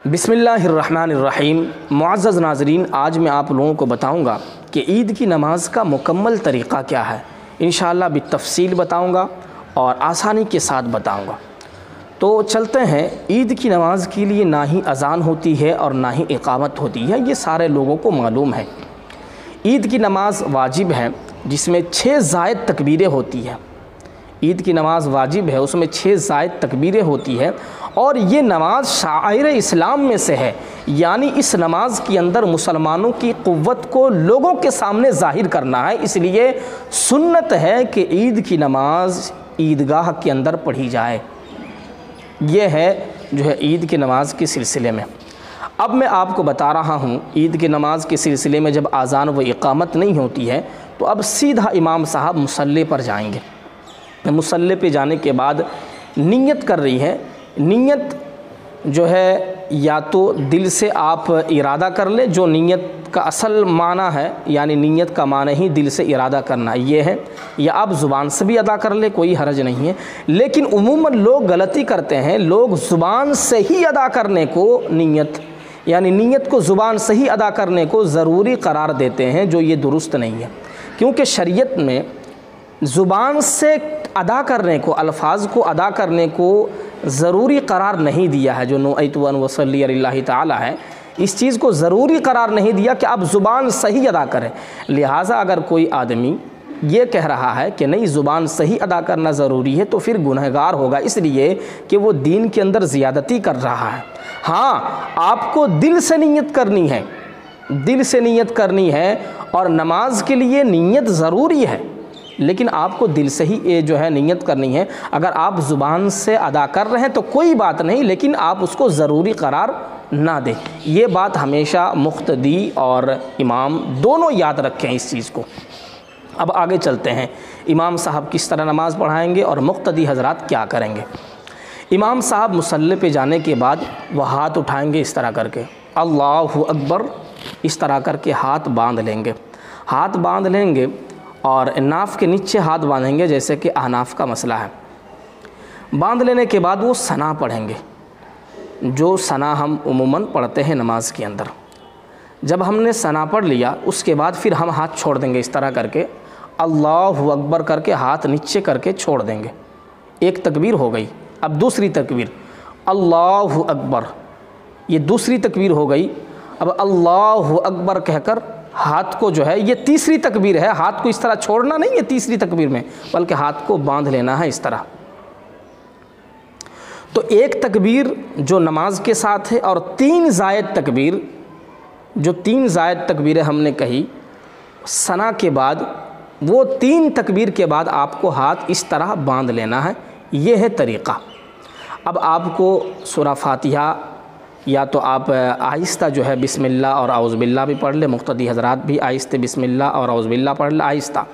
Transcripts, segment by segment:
بسم اللہ الرحمن الرحیم۔ معزز ناظرین، آج میں آپ لوگوں کو بتاؤں گا کہ عید کی نماز کا مکمل طریقہ کیا ہے۔ انشاءاللہ بالتفصیل بتاؤں گا اور آسانی کے ساتھ بتاؤں گا۔ تو چلتے ہیں۔ عید کی نماز کے لیے نہ ہی اذان ہوتی ہے اور نہ ہی اقامت ہوتی ہے، یہ سارے لوگوں کو معلوم ہے۔ عید کی نماز واجب ہے جس میں 6 زائد تکبیریں ہوتی ہیں۔ عید کی نماز واجب ہے، اس میں 6 زائد تکبیریں ہوتی ہے، اور یہ نماز شعائر اسلام میں سے ہے، یعنی اس نماز کے اندر مسلمانوں کی قوت کو لوگوں کے سامنے ظاہر کرنا ہے۔ اس لیے سنت ہے کہ عید کی نماز عیدگاہ کے اندر پڑھی جائے۔ یہ ہے جو ہے عید کی نماز کے سلسلے میں۔ اب میں آپ کو بتا رہا ہوں، عید کی نماز کے سلسلے میں جب اذان و اقامت نہیں ہوتی ہے تو اب سیدھا امام صاحب مصلی پر جائیں گے۔ مصلی پہ جانے کے بعد نیت کر رہی ہے۔ نیت جو ہے یا تو دل سے آپ ارادہ کر لیں، جو نیت کا اصل معنی ہے، یعنی نیت کا معنی ہی دل سے ارادہ کرنا یہ ہے، یا آپ زبان سے بھی ادا کر لیں، کوئی حرج نہیں ہے۔ لیکن عموماً لوگ غلطی کرتے ہیں، لوگ زبان سے ہی ادا کرنے کو نیت کو زبان سے ہی ادا کرنے کو ضروری قرار دیتے ہیں، جو یہ درست نہیں ہے، کیونکہ شریعت میں زبان سے ادا کرنے کو، الفاظ کو ادا کرنے کو ضروری قرار نہیں دیا ہے۔ جو نویت ان وصلی اللہ تعالی ہے، اس چیز کو ضروری قرار نہیں دیا کہ آپ زبان صحیح ادا کریں۔ لہٰذا اگر کوئی آدمی یہ کہہ رہا ہے کہ نہیں زبان صحیح ادا کرنا ضروری ہے تو پھر گنہگار ہوگا، اس لیے کہ وہ دین کے اندر زیادتی کر رہا ہے۔ ہاں، آپ کو دل سے نیت کرنی ہے، دل سے نیت کرنی ہے، اور نماز کے لیے نیت ضروری ہے، لیکن آپ کو دل سے ہی جو ہے نیت کرنی ہے۔ اگر آپ زبان سے ادا کر رہے ہیں تو کوئی بات نہیں، لیکن آپ اس کو ضروری قرار نہ دیں۔ یہ بات ہمیشہ مقتدی اور امام دونوں یاد رکھیں اس چیز کو۔ اب آگے چلتے ہیں، امام صاحب کس طرح نماز پڑھائیں گے اور مقتدی حضرات کیا کریں گے۔ امام صاحب مصلی پہ جانے کے بعد وہ ہاتھ اٹھائیں گے اس طرح کر کے، اللہ اکبر، اس طرح کر کے ہاتھ باندھ لیں گے۔ ہاتھ باندھ لیں گے اور ناف کے نیچے ہاتھ باندھیں گے، جیسے کہ احناف کا مسئلہ ہے۔ باندھ لینے کے بعد وہ ثنا پڑھیں گے، جو ثنا ہم عموماً پڑھتے ہیں نماز کے اندر۔ جب ہم نے ثنا پڑھ لیا، اس کے بعد پھر ہم ہاتھ چھوڑ دیں گے اس طرح کر کے، اللہ اکبر کر کے ہاتھ نیچے کر کے چھوڑ دیں گے۔ ایک تکبیر ہو گئی۔ اب دوسری تکبیر، اللہ اکبر، یہ دوسری تکبیر ہو گئی۔ اب اللہ اکبر کہہ کر ہاتھ کو جو ہے، یہ تیسری تکبیر ہے، ہاتھ کو اس طرح چھوڑنا نہیں ہے تیسری تکبیر میں، بلکہ ہاتھ کو باندھ لینا ہے اس طرح۔ تو ایک تکبیر جو نماز کے ساتھ ہے، اور 3 زائد تکبیر، جو 3 زائد تکبیریں ہم نے کہی ثنا کے بعد، وہ 3 تکبیر کے بعد آپ کو ہاتھ اس طرح باندھ لینا ہے۔ یہ ہے طریقہ۔ اب آپ کو سورہ فاتحہ یا تو آپ آہستہ جو ہے بسم اللہ اور اعوذ باللہ بھی پڑھ لیں، مقتدی حضرات بھی آہستہ بسم اللہ اور اعوذ باللہ پڑھ لیں آہستہ،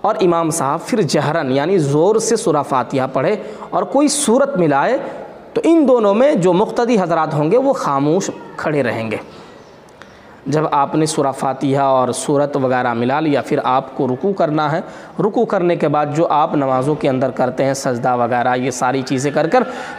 اور امام صاحب پھر جہرن یعنی زور سے سورہ فاتحہ پڑھے اور کوئی سورت ملائے۔ تو ان دونوں میں جو مقتدی حضرات ہوں گے وہ خاموش کھڑے رہیں گے۔ جب آپ نے سورہ فاتحہ اور سورت وغیرہ ملا لیا، پھر آپ کو رکوع کرنا ہے۔ رکوع کرنے کے بعد جو آپ نمازوں کے اندر کرتے ہیں، سجدہ وغیرہ، یہ ساری چیزیں کر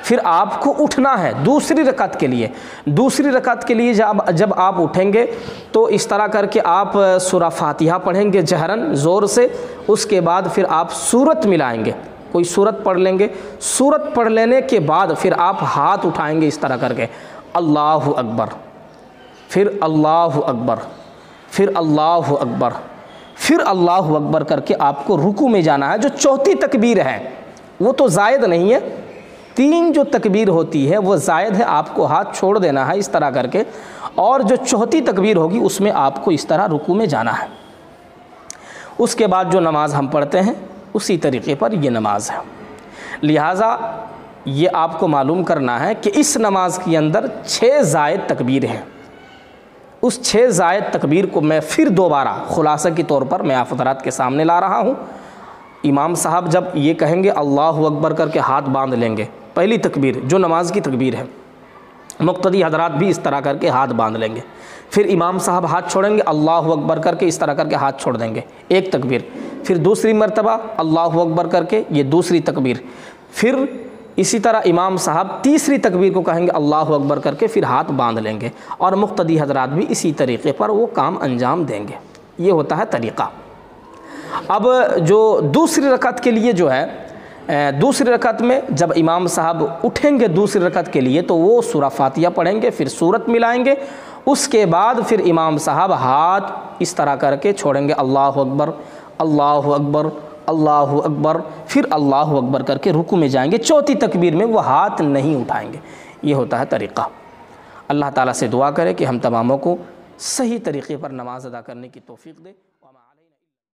پھر آپ کو اٹھنا ہے دوسری رکعت کے لیے۔ دوسری رکعت کے لیے جب آپ اٹھیں گے تو اس طرح کر کے آپ سورہ فاتحہ پڑھیں گے جہرن زور سے، اس کے بعد پھر آپ سورت ملائیں گے، کوئی سورت پڑھ لیں گے۔ سورت پڑھ لینے کے بعد پھر آپ ہاتھ اٹھائیں گے اس طرح کر کے، اللہ اکبر، پھر اللہ اکبر، پھر اللہ اکبر، پھر اللہ اکبر کر کے آپ کو رکوع میں جانا ہے۔ جو چوتھی تکبیر ہے وہ تو زائد نہیں ہے، 3 جو تکبیر ہوتی ہے وہ زائد ہے، آپ کو ہاتھ چھوڑ دینا ہے اس طرح کر کے، اور جو چوتھی تکبیر ہوگی اس میں آپ کو اس طرح رکوع میں جانا ہے۔ اس کے بعد جو نماز ہم پڑھتے ہیں اسی طریقے پر یہ نماز ہے۔ لہٰذا یہ آپ کو معلوم کرنا ہے کہ اس نماز کے اندر 6 زائد تکبیر ہیں۔ اس 6 زائد تکبیر کو میں پھر دوبارہ خلاصہ کے طور پر میں آپ حضرات کے سامنے لا رہا ہوں۔ امام صاحب جب یہ کہیں گے اللہ اکبر کر کے ہاتھ باندھ لیں گے، پہلی تکبیر جو نماز کی تکبیر ہے، مقتدی حضرات بھی اس طرح کر کے ہاتھ باندھ لیں گے۔ پھر امام صاحب ہاتھ چھوڑیں گے، اللہ اکبر کر کے اس طرح کر کے ہاتھ چھوڑ دیں گے، ایک تکبیر۔ پھر دوسری مرتبہ اللہ اکبر کر کے، یہ دوسری تکبیر۔ پھر اسی طرح امام صاحب تیسری تکبیر کو کہیں گے اللہ اکبر کر کے پھر ہاتھ باندھ لیں گے، اور مقتدی حضرات بھی اسی طریقے پر وہ کام انجام دیں گے۔ یہ ہوتا ہے طریقہ۔ اب جو دوسری رکعت کے لیے جو ہے، دوسری رکعت میں جب امام صاحب اٹھیں گے دوسری رکعت کے لیے تو وہ سورہ فاتحہ پڑھیں گے، پھر سورت ملائیں گے، اس کے بعد پھر امام صاحب ہاتھ اس طرح کر کے چھوڑیں گے، اللہ اکبر اللہ اکبر اللہ اکبر، پھر اللہ اکبر کر کے رکوع میں جائیں گے۔ چوتھی تکبیر میں وہ ہاتھ نہیں اٹھائیں گے۔ یہ ہوتا ہے طریقہ۔ اللہ تعالیٰ سے دعا کرے کہ ہم تماموں کو صحیح طریقے پر نماز ادا کرنے کی توفیق دے۔